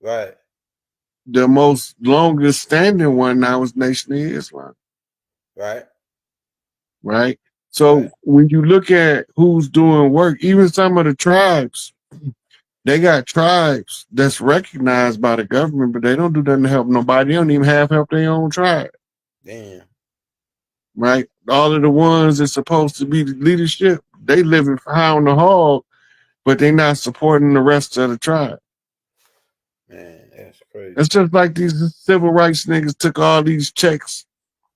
Right. The most longest standing one now is Nation of Islam. Right. Right. So Right. when you look at who's doing work, even some of the tribes, they got tribes that's recognized by the government, but they don't do nothing to help nobody. They don't even help their own tribe. Damn. Right. All of the ones that's supposed to be the leadership, they living high on the hog, but they not supporting the rest of the tribe. Man, that's crazy. It's just like these civil rights niggas took all these checks,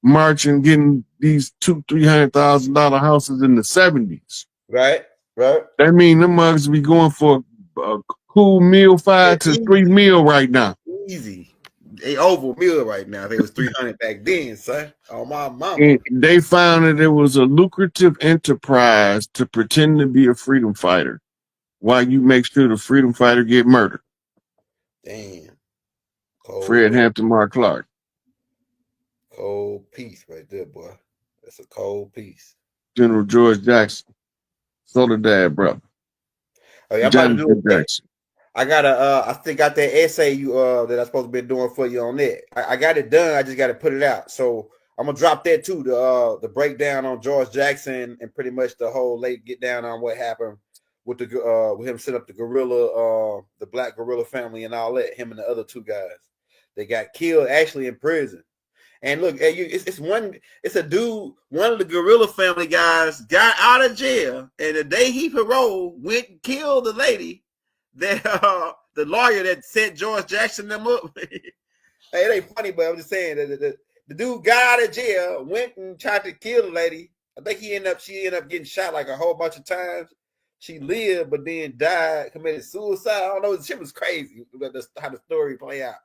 marching, getting these $200,000-$300,000 houses in the 70s. Right. Right. That mean them mugs be going for a cool meal, Yeah, 5 to 3 meal right now. easy. They over a meal right now. They was 300 back then, son. Oh my mama. And they found that it was a lucrative enterprise to pretend to be a freedom fighter while you make sure the freedom fighter get murdered. Damn. Cold, Fred Hampton Mark Clark. cold piece right there, boy. That's a cold piece. General George Jackson. Soledad, brother. Oh, yeah, I'm about to do Jonathan it. Jackson. I got I think got that essay you that I'm supposed to be doing for you on that. I got it done. I just got to put it out. So I'm gonna drop that too. The breakdown on George Jackson and pretty much the whole late get down on what happened with the with him set up the gorilla, the black gorilla family and all that. Him and the other two guys, they got killed actually in prison. And look, it's a dude, one of the gorilla family guys got out of jail, and the day he paroled, went and killed the lady that the lawyer that set George Jackson them up. Hey, it ain't funny, but I'm just saying that the dude got out of jail, went and tried to kill the lady. I think she ended up getting shot like a whole bunch of times. She lived, but then died, committed suicide. I don't know. The shit was crazy how the story play out.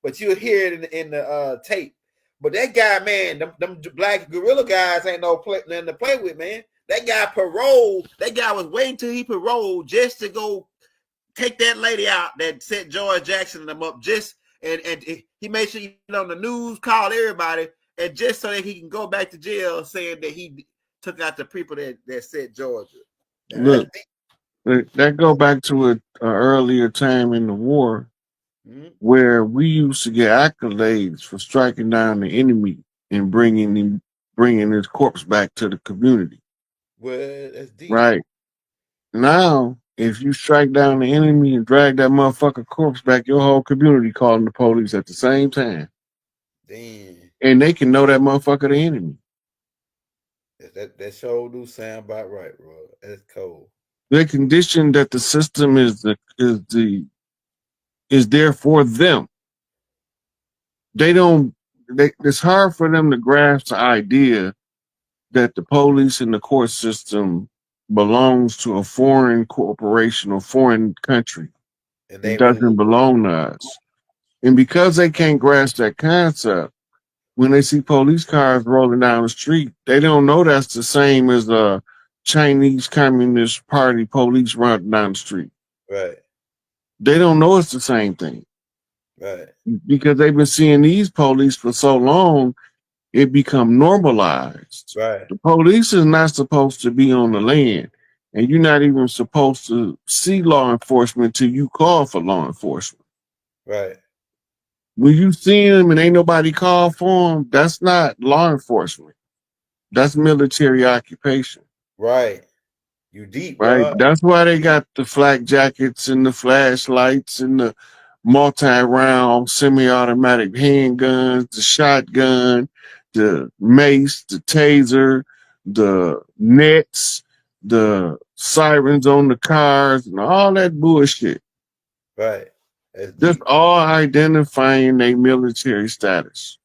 But you'll hear it in the tape. But that guy, man, them black gorilla guys ain't nothing to play with, man. That guy paroled. That guy was waiting till he paroled just to go take that lady out that set George Jackson and them up. And he made sure on the news, called everybody, and just so that he can go back to jail saying that he took out the people that set Georgia. Look, that go back to an earlier time in the war where we used to get accolades for striking down the enemy and bringing his corpse back to the community. Well, that's deep. Right. Now, if you strike down the enemy and drag that motherfucker corpse back, your whole community calling the police at the same time. Damn. And they can know that motherfucker the enemy. That sure do sound about right, bro. That's cold. They condition that the system is there for them. It's hard for them to grasp the idea that the police and the court system belongs to a foreign corporation or foreign country. It doesn't belong to us. And because they can't grasp that concept, when they see police cars rolling down the street, they don't know that's the same as a Chinese Communist Party police running down the street. Right. They don't know it's the same thing. Right. Because they've been seeing these police for so long, it become normalized. Right. The police is not supposed to be on the land, and you're not even supposed to see law enforcement till you call for law enforcement. Right. When you see them and ain't nobody call for them, that's not law enforcement. That's military occupation. Right. You deep, right? bro. That's why they got the flak jackets and the flashlights and the multi-round semi-automatic handguns, the shotgun, the mace, the taser, the nets, the sirens on the cars, and all that bullshit. Right. Just all identifying their military status.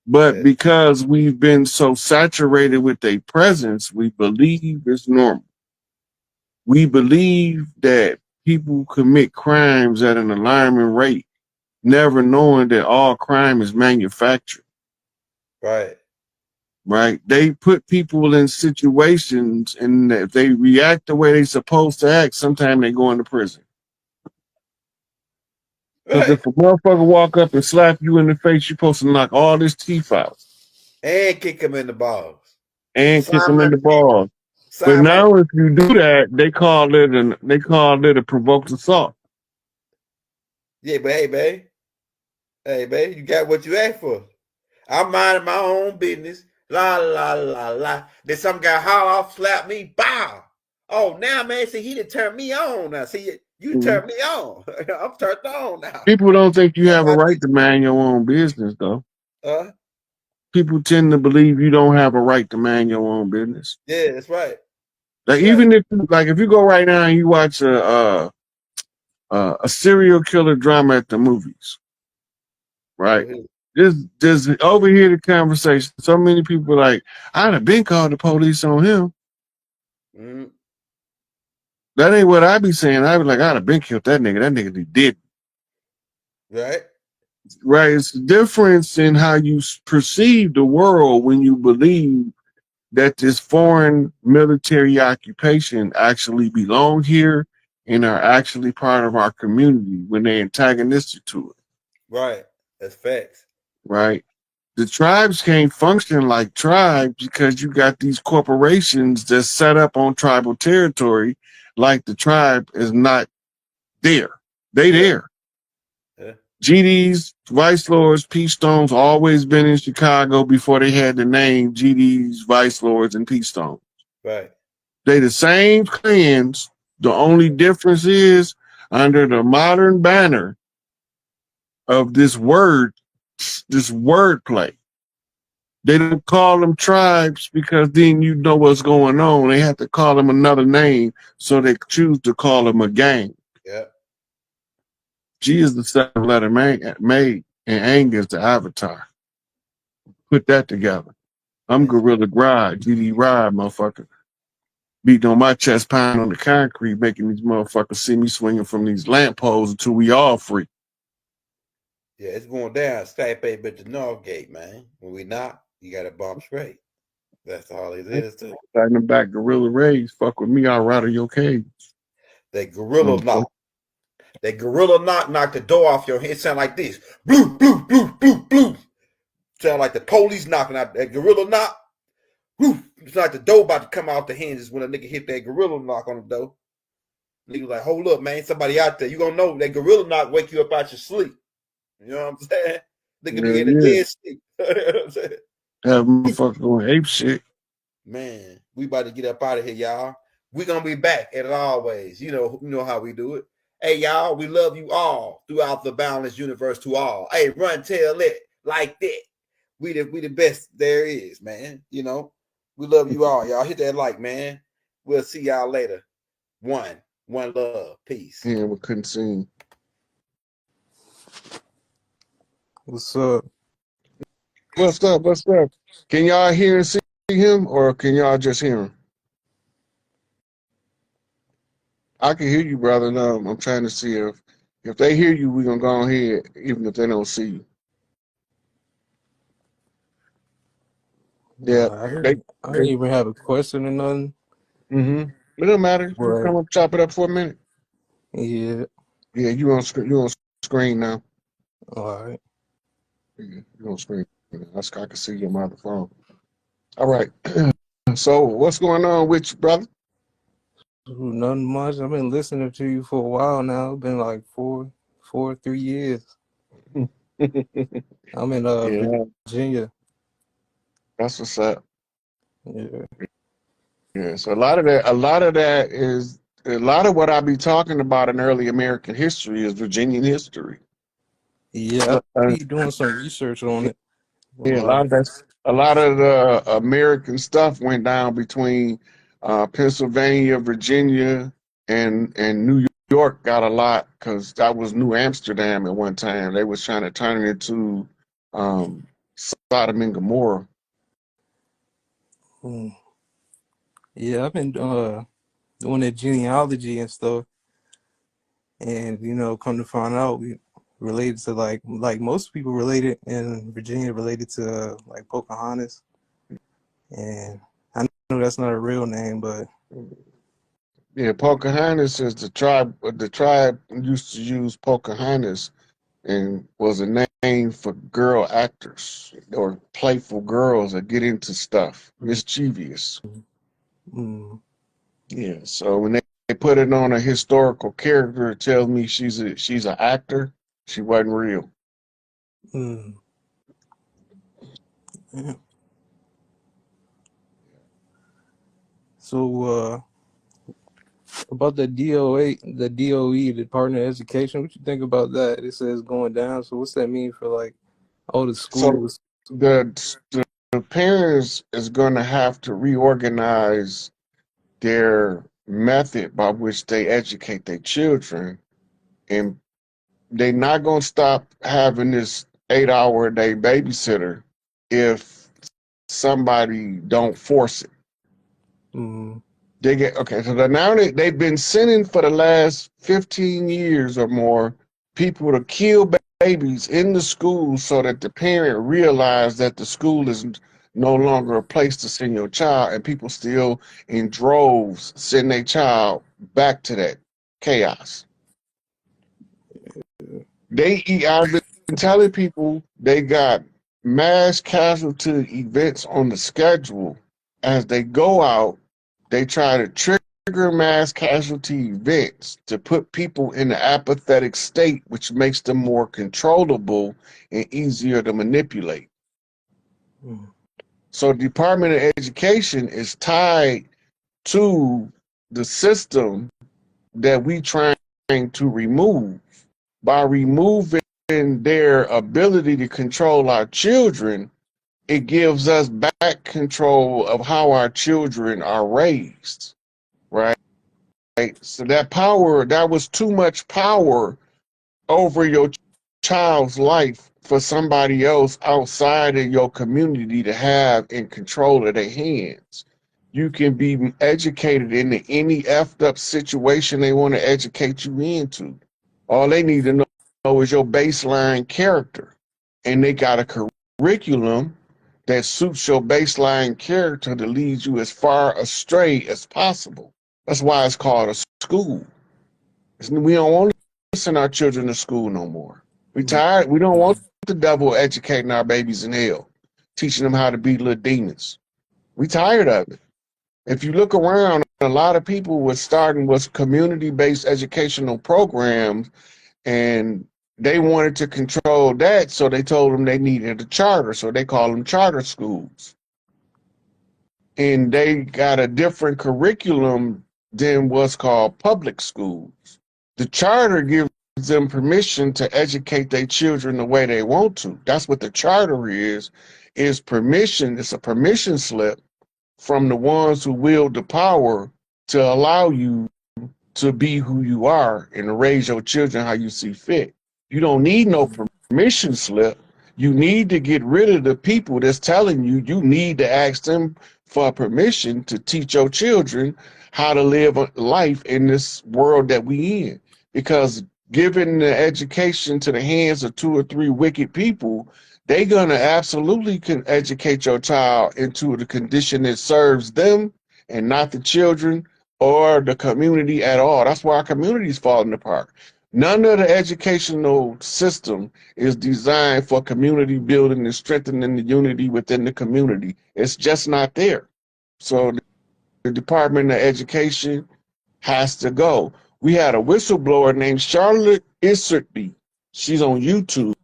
But because we've been so saturated with their presence, we believe it's normal. We believe that people commit crimes at an alarming rate, never knowing that all crime is manufactured. Right. Right? They put people in situations, and if they react the way they're supposed to act, sometimes they go into prison. Because if a motherfucker walk up and slap you in the face, you're supposed to knock all his teeth out. And kick him in the balls. And kick him in the balls. But now if you do that, they call it a provoked assault. Yeah, but hey, man, you got what you asked for. I'm minding my own business. La la la la. Then some guy holler off, slap me, bow. Oh, now man, see he done turned me on now. See you Mhm. turned me on. I'm turned on now. People don't think you That's have a how right to mind your own business, though. uh People tend to believe you don't have a right to mind your own business. yeah, that's right. Like That's right. even if like if you go right now and you watch a serial killer drama at the movies, Go right? ahead. Just overhear the conversation. So many people like, I'd have been called the police on him. Mm, That ain't what I be saying. I be like, I'd have been killed that nigga. That nigga did. right? Right? It's the difference in how you perceive the world when you believe that this foreign military occupation actually belong here and are actually part of our community when they're antagonistic to it. Right. That's facts. Right? The tribes can't function like tribes because you got these corporations that set up on tribal territory like the tribe is not there. They Yeah. there. Yeah. GDs, Vice Lords, Peace Stones always been in Chicago before they had the name GDs, Vice Lords, and Peace Stones. Right. They the same clans. The only difference is under the modern banner of this wordplay. They don't call them tribes because then you know what's going on. They have to call them another name, so they choose to call them a gang. Yeah. G is the 7-letter made, and Ang is the avatar. Put that together. I'm Man. Gorilla Gride, GD Ride, motherfucker. Beating on my chest, pounding on the concrete, making these motherfuckers see me swinging from these lamp poles until we all free. Yeah, it's going down. SikApe at the North Gate, man. When we knock, you got to bump straight. That's all it is too. Starting them back Gorilla Rays, fuck with me, I'll rattle your cage. That gorilla knock. That gorilla knock the door off your head. It sound like this. Blue, blue, blue, blue, blue. Sound like the police knocking out that gorilla knock. Whew. It's like the door about to come out the hinges when a nigga hit that gorilla knock on the door. Nigga like, hold up, man. Somebody out there. You gonna know that gorilla knock wake you up out your sleep. You know what I'm saying? Nigga be Yeah, in a yeah. dead sleep. You know what I'm saying? Have motherfuckers going ape shit. Man, we about to get up out of here, y'all. We gonna be back as always. You know how we do it. Hey, y'all, we love you all throughout the boundless universe to all. Hey, run, tell it like that. We the best there is, man. You know, we love you all, y'all. Hit that like, man. We'll see y'all later. One love, peace. Yeah, we couldn't see. What's up? What's up? What's up? Can y'all hear and see him, or can y'all just hear him? I can hear you, brother. No, I'm trying to see if they hear you, we gonna go ahead, even if they don't see you. Yeah, I they. didn't even have a question or nothing. Mm-hmm. It don't matter. You But come up, chop it up for a minute. yeah, Yeah, you on screen. You on screen now. all right. Yeah, you on screen. I can see you on my other phone. All right. So what's going on with you, brother? Nothing much. I've been listening to you for a while now. It's been like 3 years. I'm in Yeah, Virginia. that's what's up. Yeah. Yeah, so a lot of that is a lot of what I be talking about in early American history is Virginian history. Yeah, Uh, I be doing some research on it. A yeah, lot. a lot of the American stuff went down between Pennsylvania, Virginia, and New York got a lot because that was New Amsterdam at one time. They was trying to turn it into um, Sodom and Gomorrah. Mm. Yeah, I've been doing that genealogy and stuff, and come to find out, we related to like most people related in Virginia related to like Pocahontas. And I know that's not a real name, but Yeah, Pocahontas is the tribe. The tribe used to use Pocahontas and was a name for girl actors or playful girls that get into stuff, mischievous. mm, Yeah, so when they put it on a historical character, it tells me she's an actor. She wasn't real. Mm. Yeah. So about the DOE, the Department of Education, what you think about that? It says going down. So what's that mean for like all the So schools? the parents is going to have to reorganize their method by which they educate their children, and they're not going to stop having this 8 hour a day babysitter if somebody don't force it. Mm. They get okay. So now they've been sending for the last 15 years or more people to kill babies in the school so that the parent realize that the school is no longer a place to send your child, and people still in droves send their child back to that chaos. I've been telling people they got mass casualty events on the schedule. As they go out, they try to trigger mass casualty events to put people in an apathetic state, which makes them more controllable and easier to manipulate. Mm. So the Department of Education is tied to the system that we trying to remove. By removing their ability to control our children, it gives us back control of how our children are raised, right? So that was too much power over your child's life for somebody else outside of your community to have in control of their hands. You can be educated into any effed up situation they want to educate you into. All they need to know is your baseline character. And they got a curriculum that suits your baseline character to lead you as far astray as possible. That's why it's called a school. We don't want to send our children to school no more. We Mm. tired. We don't want the devil educating our babies in hell, teaching them how to be little demons. We tired of it. If you look around, a lot of people were starting with community-based educational programs, and they wanted to control that, so they told them they needed a charter, so they call them charter schools. And they got a different curriculum than what's called public schools. The charter gives them permission to educate their children the way they want to. That's what the charter is permission. It's a permission slip from the ones who wield the power to allow you to be who you are and to raise your children how you see fit. You don't need no permission slip. You need to get rid of the people that's telling you you need to ask them for permission to teach your children how to live a life in this world that we in. Because giving the education to the hands of 2 or 3 wicked people, they're gonna absolutely can educate your child into the condition that serves them and not the children or the community at all. That's why our community is falling apart. None of the educational system is designed for community building and strengthening the unity within the community. It's just not there. So the Department of Education has to go. We had a whistleblower named Charlotte Isertby. She's on YouTube,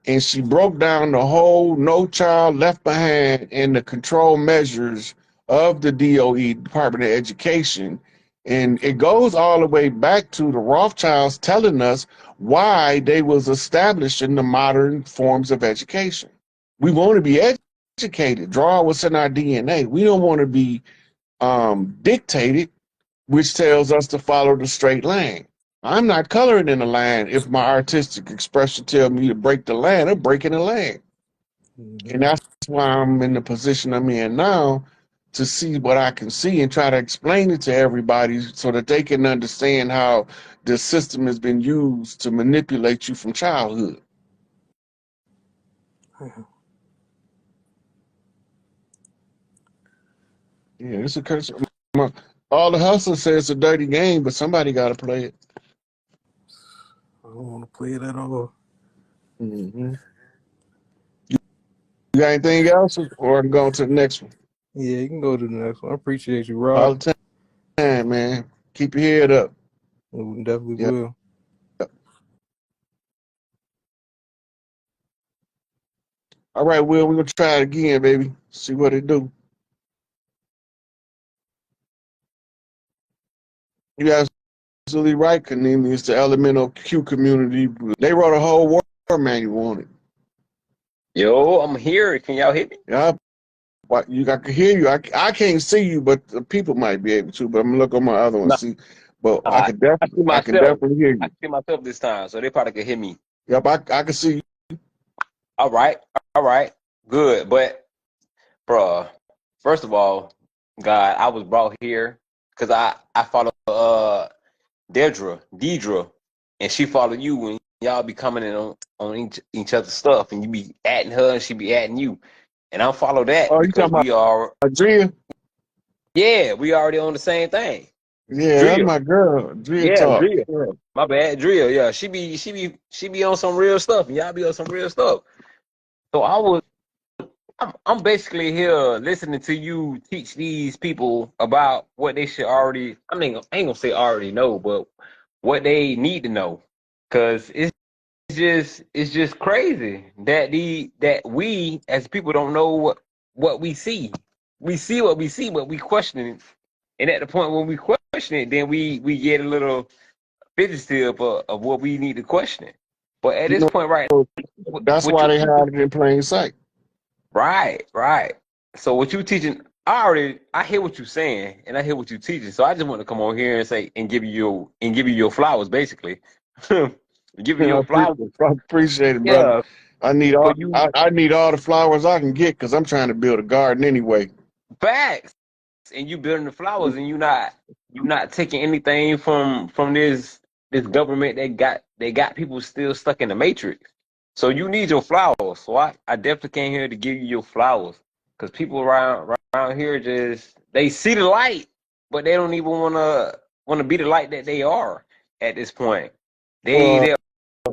and she broke down the whole No Child Left Behind and the control measures of the DOE, Department of Education. And it goes all the way back to the Rothschilds telling us why they was establishing the modern forms of education. We want to be educated, draw what's in our DNA. We don't want to be dictated, which tells us to follow the straight line. I'm not coloring in the line. If my artistic expression tells me to break the line, I'm breaking the line. Mm-hmm. And that's why I'm in the position I'm in now, to see what I can see and try to explain it to everybody so that they can understand how the system has been used to manipulate you from childhood. Yeah, it's a curse. All the hustle says it's a dirty game, but somebody got to play it. I don't want to play it at all. Mm-hmm. You got anything else, or I'm going to the next one? Yeah, you can go to the next one. I appreciate you, Rob. All the time, man. Keep your head up. We definitely Yeah. will. All right, Will, we're gonna try it again, baby. See what it do. You absolutely right, Kanemi. It's the elemental Q community. They wrote a whole war manual on it. Yo, I'm here. Can y'all hear me? Yeah, I can hear you. I can't see you, but the people might be able to. But I'm gonna look on my other one, No. see. But I see I can myself. definitely hear I you. see myself this time, so they probably can hear me. Yep, I can see you. All right, good. But, bruh, first of all, God, I was brought here because I follow Deidre, and she follow you, and y'all be coming in on each other's stuff, and you be adding her, and she be adding you, and I follow that Oh, you because talking we are, about Drea? we already on the same thing. Yeah, that's Drea, my girl. Drea yeah, talk. Drea. Yeah. My bad, Drea. Yeah, she be on some real stuff, and y'all be on some real stuff. So I'm basically here listening to you teach these people about what they should already. I ain't gonna say already know, but what they need to know, because it's just crazy that we as people don't know what we see. We see what we see, but we question it, and at the point when we question it, then we get a little fidgety of what we need to question it. But at You this know, point, right, that's what why you they teaching, hide it in plain sight. right. So what you teaching, I hear what you're saying, and I hear what you're teaching. So I just want to come on here and say and give you your flowers, basically. Give you You know, your flowers, I appreciate it, brother. yeah. I For you, I need all the flowers I can get because I'm trying to build a garden anyway. facts, and you building the flowers, and you not taking anything from this government that got people still stuck in the matrix. So you need your flowers. So I definitely came here to give you your flowers, because people around here just they see the light, but they don't even wanna be the light that they are at this point. Well, They're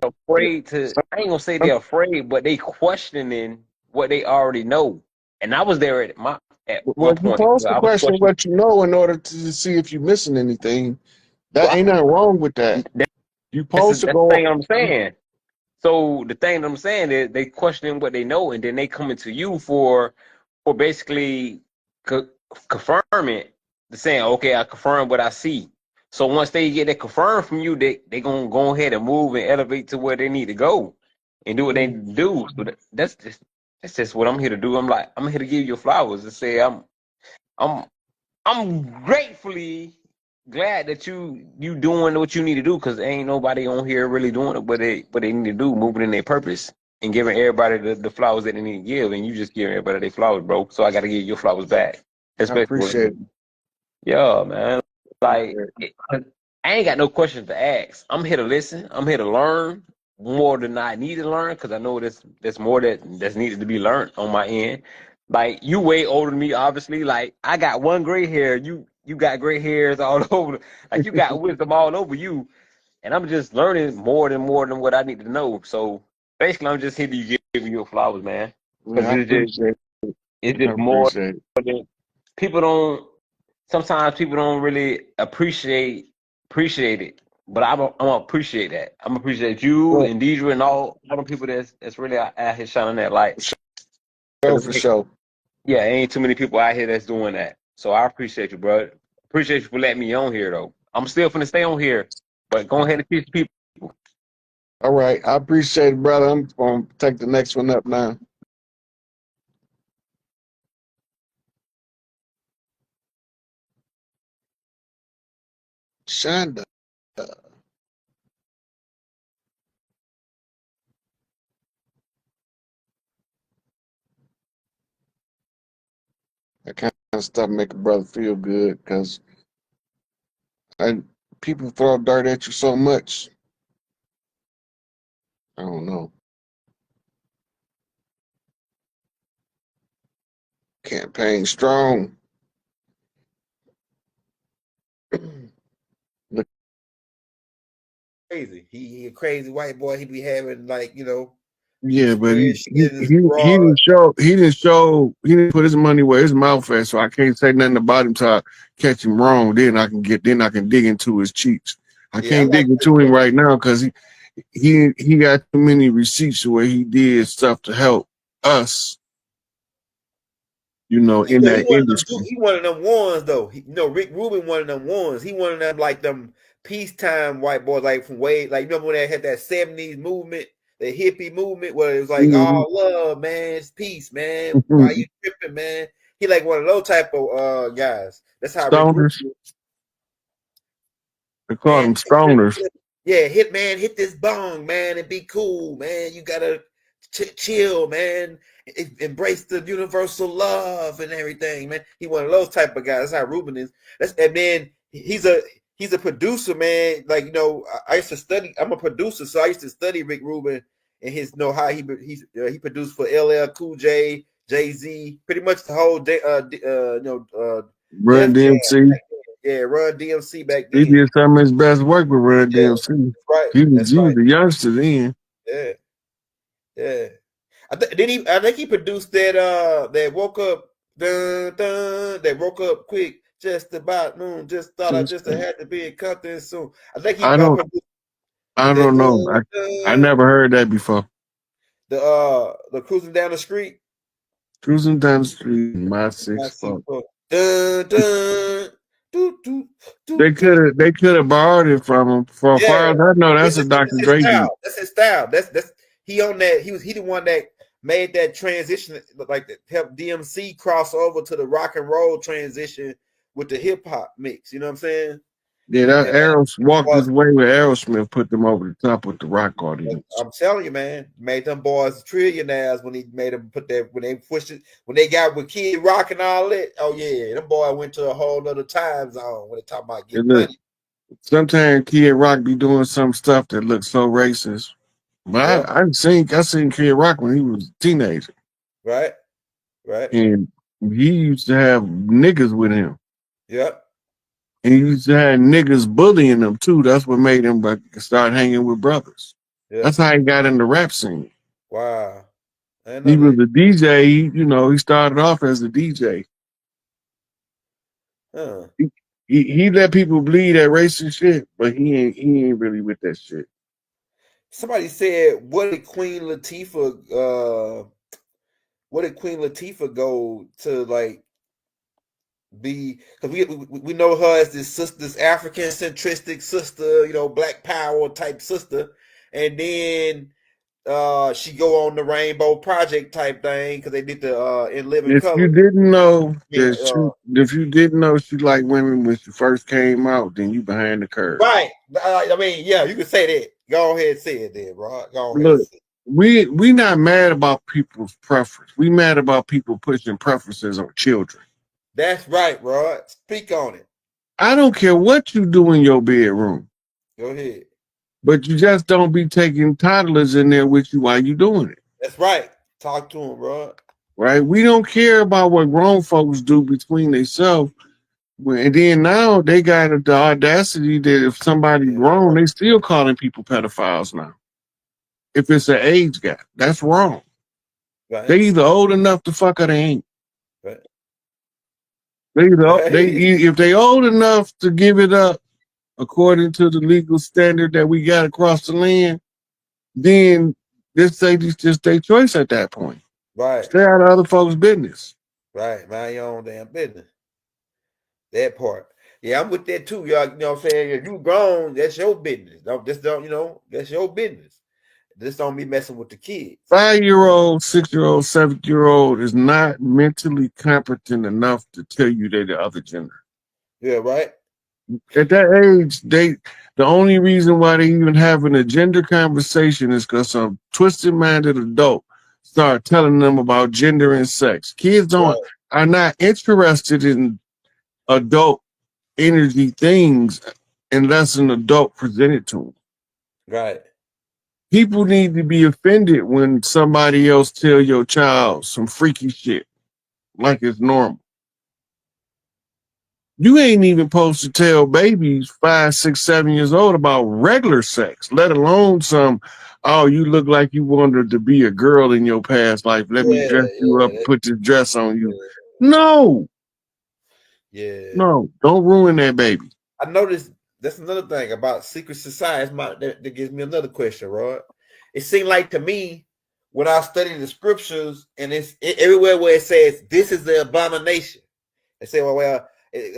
afraid to. I ain't gonna say they're afraid, but they questioning what they already know. And I was there at well, one you're point supposed where to I was question questioning. what you know in order to see if you're missing anything. That Well, ain't nothing wrong with that. You supposed to that's the go. thing I'm saying. So the thing that I'm saying is they questioning what they know, and then they coming to you for basically co- confirming the saying, okay, I confirm what I see. So once they get that confirmed from you, they gonna go ahead and move and elevate to where they need to go and do what they do. So that's just what I'm here to do. I'm here to give you your flowers and say I'm I'm gratefully glad that you doing what you need to do, because ain't nobody on here really doing it, but they need to do, moving in their purpose and giving everybody the flowers that they need to give, and you just giving everybody their flowers, bro. So I got to give your flowers back. I Especially what, appreciate yeah, man. Like it. I ain't got no questions to ask. I'm here to listen. I'm here to learn more than I need to learn, because I know there's more that's needed to be learned on my end. Like you way older than me, obviously. Like I got one gray hair. You got gray hairs all over. Like you got wisdom all over you, and I'm just learning more than what I need to know. So basically, I'm just here to give you your flowers, man. Yeah, Because I appreciate it's it. I just more appreciate it. than people don't. Sometimes people don't really appreciate it, but I'm gonna appreciate that. I'm gonna appreciate you Well, and Deidre and all the people that's really out here shining that light. show 'Cause for sure. yeah, ain't too many people out here that's doing that. So I appreciate you, bro. Appreciate you for letting me on here, though. I'm still finna stay on here, but go ahead and teach people. All right, I appreciate it, brother. I'm gonna take the next one up now. Shonda. That kind of stuff make a brother feel good because people throw dirt at you so much. I don't know. Campaign strong. Look, Crazy. He a crazy white boy. He be having like he yeah, but spread shit in his he broad. didn't put his money where his mouth at, so I can't say nothing about him till I catch him wrong. Then I can dig into his cheeks. I Yeah, I can't like dig into him right now because he got too many receipts where he did stuff to help. us, you know, in that industry. He one of them ones though. Rick Rubin one of them ones. He one of them like them peacetime white boys, like from way, like, you remember when they had that 70s movement, the hippie movement, where it was like, all love, man, it's peace, man. Why you tripping, man? He like one of those type of guys. That's how Rick Rubin. They call them stoners. Yeah, hit this bong, man, and be cool, man. You gotta chill, man. Embrace the universal love and everything, man. He one of those type of guys. That's how Ruben is. And then he's a producer, man. Like, you know, I used to study. I'm a producer, so I used to study Rick Rubin and his how he produced for LL Cool J, Jay-Z, pretty much the whole Run DMC. Yeah, Run DMC back then. He did some of his best work with Run DMC. Right. He was a youngster then. Yeah. Yeah. I think he produced that woke up that woke up quick, just about noon, just thought I just had to be in company soon. I think I don't know. I never heard that before. The cruising down the street. Cruising down the street, my six fuck. They could have borrowed it from him. For as far as I know, that's a Dr. Dre. That's his style. That's he on that. He the one that made that transition, like that helped DMC cross over to the rock and roll transition with the hip hop mix. You know what I'm saying? Yeah, that Aerosmith walked his way with Aerosmith, put them over the top with the rock audience. I'm telling you, man, made them boys trillionaires when he made them put that, when they pushed it, when they got with Kid Rock and all that. Oh yeah, them boy went to a whole other time zone when they talk about getting money. Sometimes Kid Rock be doing some stuff that looks so racist. But I seen Kid Rock when he was a teenager. Right. And he used to have niggas with him. Yep. And he used to have niggas bullying him too. That's what made him start hanging with brothers. Yep. That's how he got in the rap scene. Wow. He was a DJ. He started off as a DJ. Huh. He let people bleed that racist shit, but he ain't really with that shit. Somebody said, what did Queen Latifah go to, like, be, because we know her as this African centristic sister, Black Power type sister, and then she go on the Rainbow Project type thing because they did the In Living Color. If you didn't know she liked women when she first came out, then you behind the curve. Right. I mean, yeah, you can say that. Go ahead and say it then, bro. Go ahead. Look, we not mad about people's preference. We mad about people pushing preferences on children. That's right, bro. Speak on it. I don't care what you do in your bedroom. Go ahead. But you just don't be taking toddlers in there with you while you doing it. That's right. Talk to them, bro. Right? We don't care about what grown folks do between themselves. And then now they got the audacity that if somebody grown, they still calling people pedophiles now. If it's an age gap, that's wrong. Right. They either old enough to fuck or they ain't. Right. If they old enough to give it up according to the legal standard that we got across the land, then this is just their choice at that point. Right. Stay out of other folks' business. Right. Mind your own damn business. That part. Yeah, I'm with that too, y'all. You know what I'm saying? If you grown, that's your business. That's your business. Just don't be messing with the kids. 5-year-old, 6-year-old, 7-year-old is not mentally competent enough to tell you they're the other gender. Yeah, right. At that age, the only reason why they even having a gender conversation is because some twisted-minded adult start telling them about gender and sex. Kids are not interested in adult energy things unless an adult present it to them. Right. People need to be offended when somebody else tell your child some freaky shit like it's normal. You ain't even supposed to tell babies 5, 6, 7 years old about regular sex, let alone some, oh, you look like you wanted to be a girl in your past life. Let me dress you up and put this dress on you. Yeah. No. Yeah. No, don't ruin that baby. I noticed that's another thing about secret society. That gives me another question, Rod. It seemed like to me when I study the scriptures, and everywhere where it says this is the abomination, they say,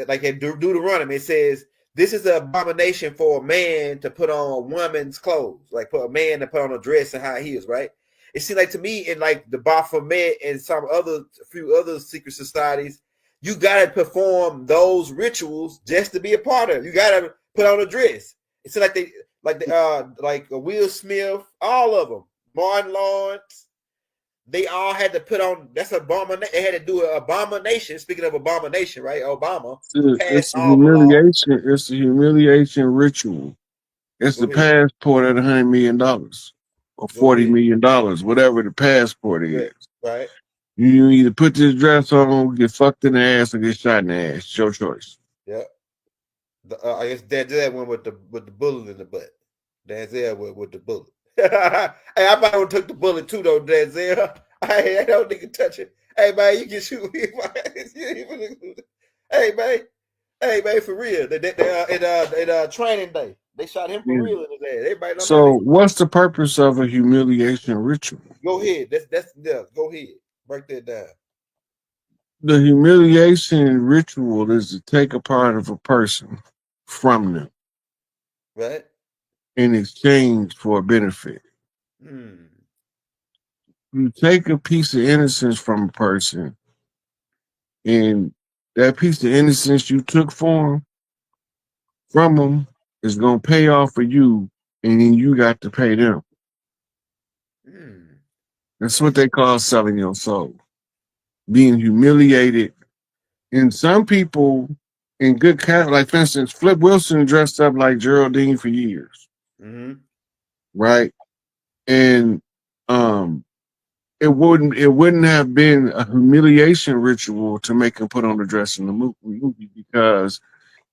like in Deuteronomy, it says this is the abomination for a man to put on a woman's clothes, like for a man to put on a dress and high heels, right? It seems like to me in like the Baphomet and a few other secret societies, you gotta perform those rituals just to be a part of it. You gotta put on a dress. It's like Will Smith, all of them, Martin Lawrence, they all had to put on. That's abomination. They had to do an abomination. Speaking of abomination, right? Obama passed It's a all the law. humiliation. It's a humiliation ritual. It's Go the ahead. passport at $100 million or Go $40 ahead. million, whatever the passport is. Right. You either put this dress on, get fucked in the ass, or get shot in the ass. It's your choice. Yeah. I guess Denzel went with the bullet in the butt. Denzel went with the bullet. Hey, I might have took the bullet too, though, Denzel. I don't think you touch it. Hey man, you can shoot me. Hey man. Hey man, for real. In training day, they shot him for Yeah. real in his ass. Everybody know about So, it. what's the purpose of a humiliation ritual? Go ahead. That's yeah. Go ahead. Break that down. The humiliation ritual is to take a part of a person from them Right. in exchange for a benefit. Hmm. You take a piece of innocence from a person, and that piece of innocence you took from them is going to pay off for you, and then you got to pay them. Hmm. That's what they call selling your soul, being humiliated. And some people in good kind, like for instance, Flip Wilson dressed up like Geraldine for years, Mm-hmm. right? And um, it wouldn't have been a humiliation ritual to make him put on the dress in the movie because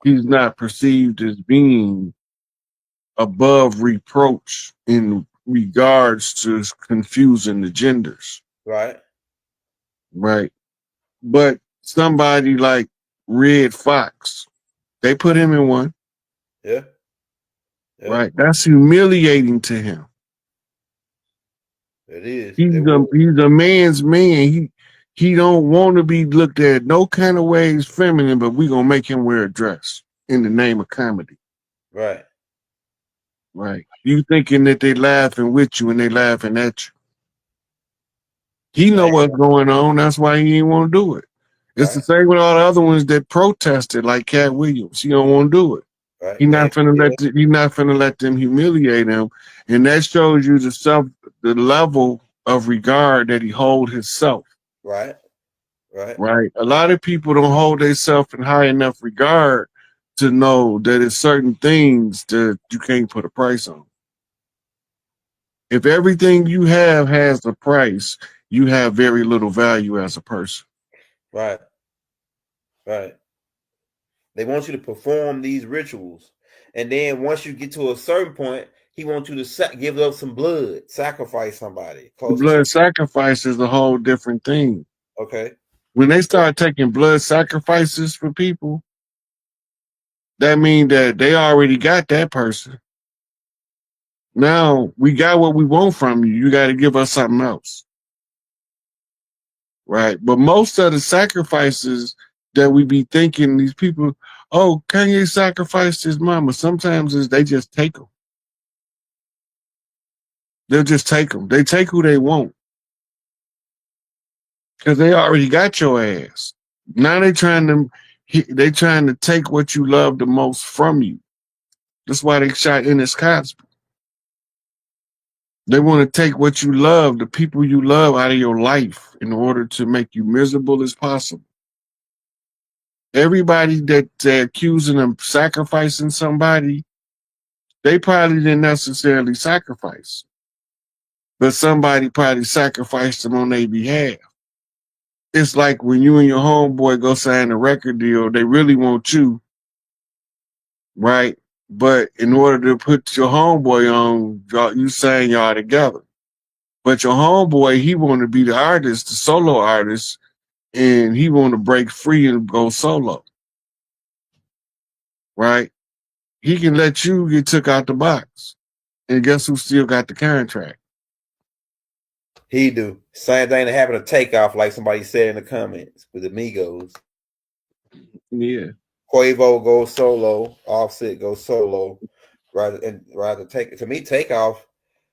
he's not perceived as being above reproach in regards to confusing the genders, Right. right? But somebody like Red Fox, they put him in one, Yeah. Yeah. right? That's humiliating to him. It is. He's It a was. he's a man's man. He don't want to be looked at no kind of ways feminine, but we gonna make him wear a dress in the name of comedy, Right. right? You thinking that they laughing with you and they laughing at you. He know Right. what's going on. That's why he ain't want to do it. It's the Right. same with all the other ones that protested, like Cat Williams. He don't want to do it. Right. He not finna let them humiliate him, and that shows you the level of regard that he hold himself. Right. Right. Right. A lot of people don't hold themselves in high enough regard to know that it's certain things that you can't put a price on. If everything you have has a price, you have very little value as a person. Right. Right. They want you to perform these rituals, and then once you get to a certain point, he wants you to give up some blood, sacrifice somebody close to Blood something. sacrifice is a whole different thing. Okay. When they start taking blood sacrifices for people, that means that they already got that person. Now we got what we want from you. You got to give us something else. Right. But most of the sacrifices that we be thinking these people, oh, Kanye sacrificed his mama. Sometimes they just take them. They'll just take them. They take who they want because they already got your ass. Now they trying to take what you love the most from you. That's why they shot Ennis Cosby. They want to take what you love, the people you love, out of your life in order to make you miserable as possible. Everybody that they're accusing of sacrificing somebody, they probably didn't necessarily sacrifice, but somebody probably sacrificed them on their behalf. It's like when you and your homeboy go sign a record deal, they really want you, right? But in order to put your homeboy on, you sign y'all together. But your homeboy, he want to be the artist, the solo artist, and he want to break free and go solo, right? He can let you get took out the box. And guess who still got the contract? He do. Same thing that happened to Takeoff, like somebody said in the comments with Amigos. Yeah. Quavo goes solo, Offset goes solo. Rather take to me, Takeoff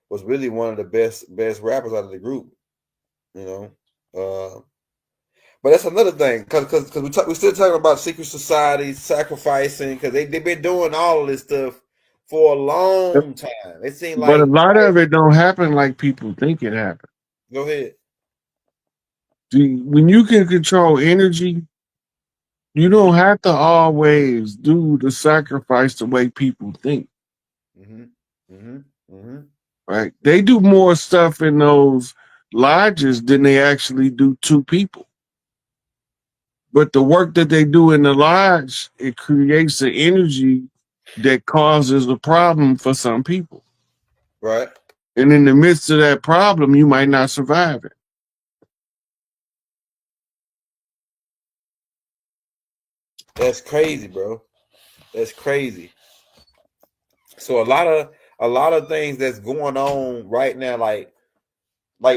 was really one of the best rappers out of the group. You know. But that's another thing, because we still talking about secret societies, sacrificing, because they've been doing all of this stuff for a long time. It seemed But a like, lot of it don't happen like people think it happens. Go ahead. When you can control energy, you don't have to always do the sacrifice the way people think. Right? They do more stuff in those lodges than they actually do to people. But the work that they do in the lodge, it creates an energy that causes a problem for some people. Right. And in the midst of that problem, you might not survive it. That's crazy, bro. That's crazy. So a lot of things that's going on right now, like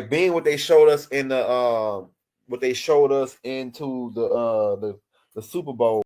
being what they showed us in the what they showed us into the Super Bowl.